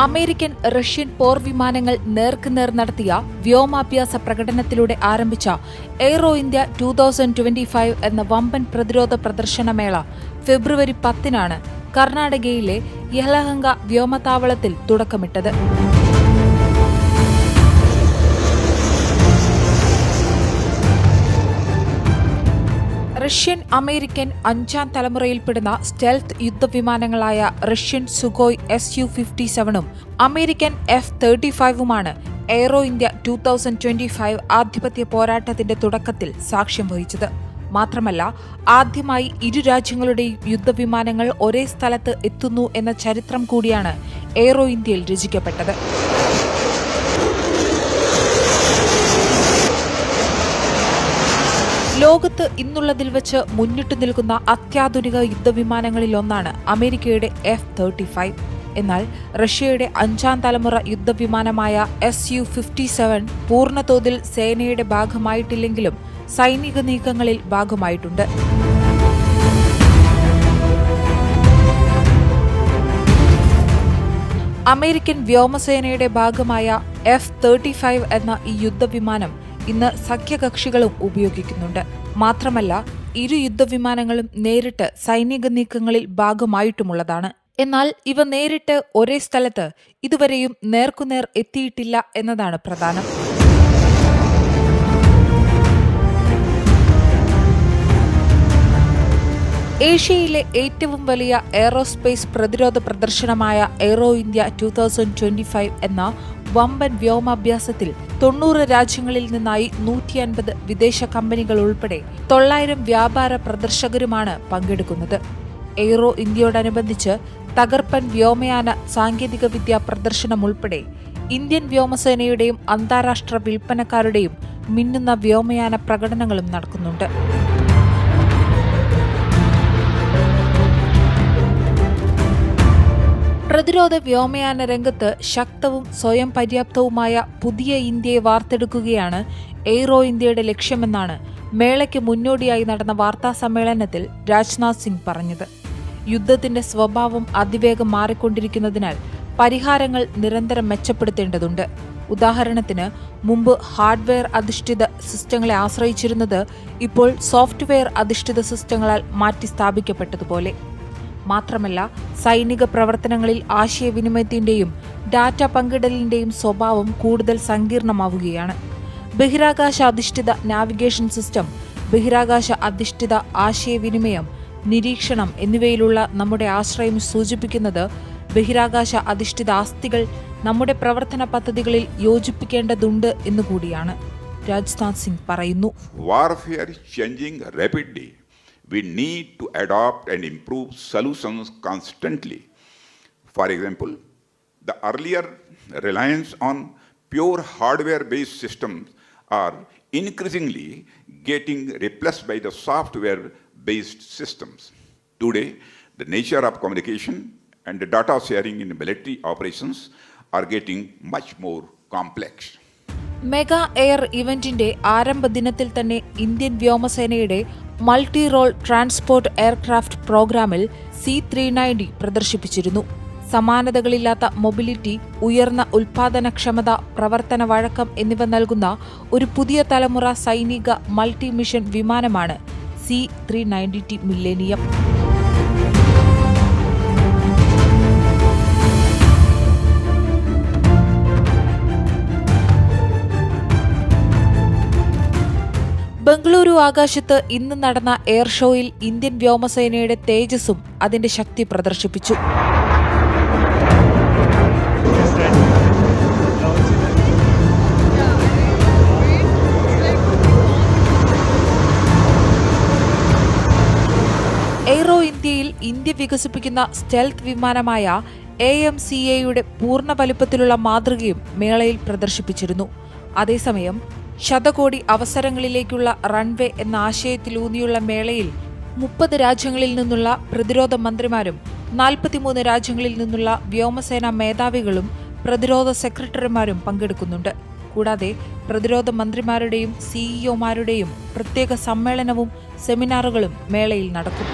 American Russian പോർവിമാനങ്ങൾ നേർക്കുനേർ നടത്തിയ വ്യോമാഭ്യാസ പ്രകടനത്തിലൂടെ ആരംഭിച്ച എയ്റോ ഇന്ത്യ 2025 എന്ന വമ്പൻ പ്രതിരോധ പ്രദർശനമേള ഫെബ്രുവരി 10-നാണ് കർണാടകയിലെ യലഹങ്ക വ്യോമതാവളത്തിൽ തുടക്കമിട്ടത്. റഷ്യൻ അമേരിക്കൻ 5ാം തലമുറയിൽപ്പെടുന്ന സ്റ്റെൽത്ത് യുദ്ധവിമാനങ്ങളായ റഷ്യൻ സുഖോയ് Su-57ഉം അമേരിക്കൻ F-35ഉമാണ് എയ്റോ ഇന്ത്യ 2025 ആധിപത്യ പോരാട്ടത്തിന്റെ തുടക്കത്തിൽ സാക്ഷ്യം വഹിച്ചത്. മാത്രമല്ല, ആദ്യമായി ഇരു രാജ്യങ്ങളുടെയും യുദ്ധവിമാനങ്ങൾ ഒരേ സ്ഥലത്ത് എത്തുന്നു എന്ന ചരിത്രം കൂടിയാണ് എയ്റോ ഇന്ത്യയിൽ രചിക്കപ്പെട്ടത്. ലോകത്ത് ഇന്നുള്ളതിൽ വെച്ച് മുന്നിട്ടു നിൽക്കുന്ന അത്യാധുനിക യുദ്ധവിമാനങ്ങളിലൊന്നാണ് അമേരിക്കയുടെ F-35. എന്നാൽ റഷ്യയുടെ 5ാം തലമുറ യുദ്ധവിമാനമായ Su-57 പൂർണ്ണതോതിൽ സേനയുടെ ഭാഗമായിട്ടില്ലെങ്കിലും സൈനിക നീക്കങ്ങളിൽ ഭാഗമായിട്ടുണ്ട്. അമേരിക്കൻ വ്യോമസേനയുടെ ഭാഗമായ F-35 എന്ന ഈ യുദ്ധവിമാനം ഇന്ന് സഖ്യകക്ഷികളും ഉപയോഗിക്കുന്നുണ്ട്. മാത്രമല്ല, ഇരു യുദ്ധവിമാനങ്ങളും നേരിട്ട് സൈനിക നീക്കങ്ങളിൽ ഭാഗമായിട്ടുമുള്ളതാണ്. എന്നാൽ ഇവ നേരിട്ട് ഒരേ സ്ഥലത്ത് ഇതുവരെയും നേർക്കുനേർ എത്തിയിട്ടില്ല എന്നതാണ് പ്രധാനം. ഏഷ്യയിലെ ഏറ്റവും വലിയ എയ്റോസ്പേസ് പ്രതിരോധ പ്രദർശനമായ എയ്റോ ഇന്ത്യ 2025 എന്ന വമ്പൻ വ്യോമാഭ്യാസത്തിൽ 90 രാജ്യങ്ങളിൽ നിന്നായി 150 വിദേശ കമ്പനികൾ ഉൾപ്പെടെ 900 വ്യാപാര പ്രദർശകരുമാണ് പങ്കെടുക്കുന്നത്. എയ്റോ ഇന്ത്യയോടനുബന്ധിച്ച് തകർപ്പൻ വ്യോമയാന സാങ്കേതിക വിദ്യാ പ്രദർശനം ഉൾപ്പെടെ ഇന്ത്യൻ വ്യോമസേനയുടെയും അന്താരാഷ്ട്ര വിൽപ്പനക്കാരുടെയും മിന്നുന്ന വ്യോമയാന പ്രകടനങ്ങളും നടക്കുന്നുണ്ട്. പ്രതിരോധ വ്യോമയാന രംഗത്ത് ശക്തവും സ്വയം പര്യാപ്തവുമായ പുതിയ ഇന്ത്യയെ വാർത്തെടുക്കുകയാണ് എയ്റോ ഇന്ത്യയുടെ ലക്ഷ്യമെന്നാണ് മേളയ്ക്ക് മുന്നോടിയായി നടന്ന വാർത്താ സമ്മേളനത്തിൽ രാജ്നാഥ് സിംഗ് പറഞ്ഞത്. യുദ്ധത്തിന്റെ സ്വഭാവം അതിവേഗം മാറിക്കൊണ്ടിരിക്കുന്നതിനാൽ പരിഹാരങ്ങൾ നിരന്തരം മെച്ചപ്പെടുത്തേണ്ടതുണ്ട്. ഉദാഹരണത്തിന്, മുമ്പ് ഹാർഡ്വെയർ അധിഷ്ഠിത സിസ്റ്റങ്ങളെ ആശ്രയിച്ചിരുന്നത് ഇപ്പോൾ സോഫ്റ്റ്വെയർ അധിഷ്ഠിത സിസ്റ്റങ്ങളാൽ മാറ്റി സ്ഥാപിക്കപ്പെട്ടതുപോലെ. മാത്രമല്ല, സൈനിക പ്രവർത്തനങ്ങളിൽ ആശയവിനിമയത്തിന്റെയും ഡാറ്റ പങ്കിടലിന്റെയും സ്വഭാവം കൂടുതൽ സങ്കീർണമാവുകയാണ്. ബഹിരാകാശ അധിഷ്ഠിത നാവിഗേഷൻ സിസ്റ്റം, ബഹിരാകാശ അധിഷ്ഠിത ആശയവിനിമയം, നിരീക്ഷണം എന്നിവയിലുള്ള നമ്മുടെ ആശ്രയം സൂചിപ്പിക്കുന്നത് ബഹിരാകാശ അധിഷ്ഠിത ആസ്തികൾ നമ്മുടെ പ്രവർത്തന പദ്ധതികളിൽ യോജിപ്പിക്കേണ്ടതുണ്ട് എന്നുകൂടിയാണ്. രാജ്നാഥ് സിംഗ് പറയുന്നു. Warfare is changing rapidly. We need to adopt and improve solutions constantly. For example, the earlier reliance on pure hardware-based systems are increasingly getting replaced by the software-based systems. Today, the nature of communication and the data sharing in military operations are getting much more complex. Mega air ഇവന്റിന്റെ ആരംഭ ദിനത്തിൽ തന്നെ Indian വ്യോമസേനയുടെ multi role transport aircraft പ്രോഗ്രാമിൽ C-390 പ്രദർശിപ്പിച്ചിരുന്നു. സമാനതകളില്ലാത്ത mobility, ഉയർന്ന ഉൽപാദനക്ഷമത, പ്രവർത്തന വഴക്കം എന്നിവ നൽകുന്ന ഒരു പുതിയ തലമുറ സൈനിക മൾട്ടി മിഷൻ വിമാനമാണ് C-390T മില്ലേനിയം. ബംഗളൂരു ആകാശത്ത് ഇന്ന് നടന്ന എയർ ഷോയിൽ ഇന്ത്യൻ വ്യോമസേനയുടെ തേജസ്സും അതിന്റെ ശക്തി പ്രദർശിപ്പിച്ചു. എയ്റോ ഇന്ത്യയിൽ ഇന്ത്യ വികസിപ്പിക്കുന്ന സ്റ്റെൽത്ത് വിമാനമായ AMCA-യുടെ പൂർണ്ണ വലിപ്പത്തിലുള്ള മാതൃകയും മേളയിൽ പ്രദർശിപ്പിച്ചിരുന്നു. അതേസമയം ശതകോടി അവസരങ്ങളിലേക്കുള്ള റൺവേ എന്ന ആശയത്തിലൂന്നിയുള്ള മേളയിൽ 30 രാജ്യങ്ങളിൽ നിന്നുള്ള പ്രതിരോധ മന്ത്രിമാരും 43 രാജ്യങ്ങളിൽ നിന്നുള്ള വ്യോമസേനാ മേധാവികളും പ്രതിരോധ സെക്രട്ടറിമാരും പങ്കെടുക്കുന്നുണ്ട്. കൂടാതെ പ്രതിരോധ മന്ത്രിമാരുടെയും CEO-മാരുടെയും പ്രത്യേക സമ്മേളനവും സെമിനാറുകളും മേളയിൽ നടക്കും.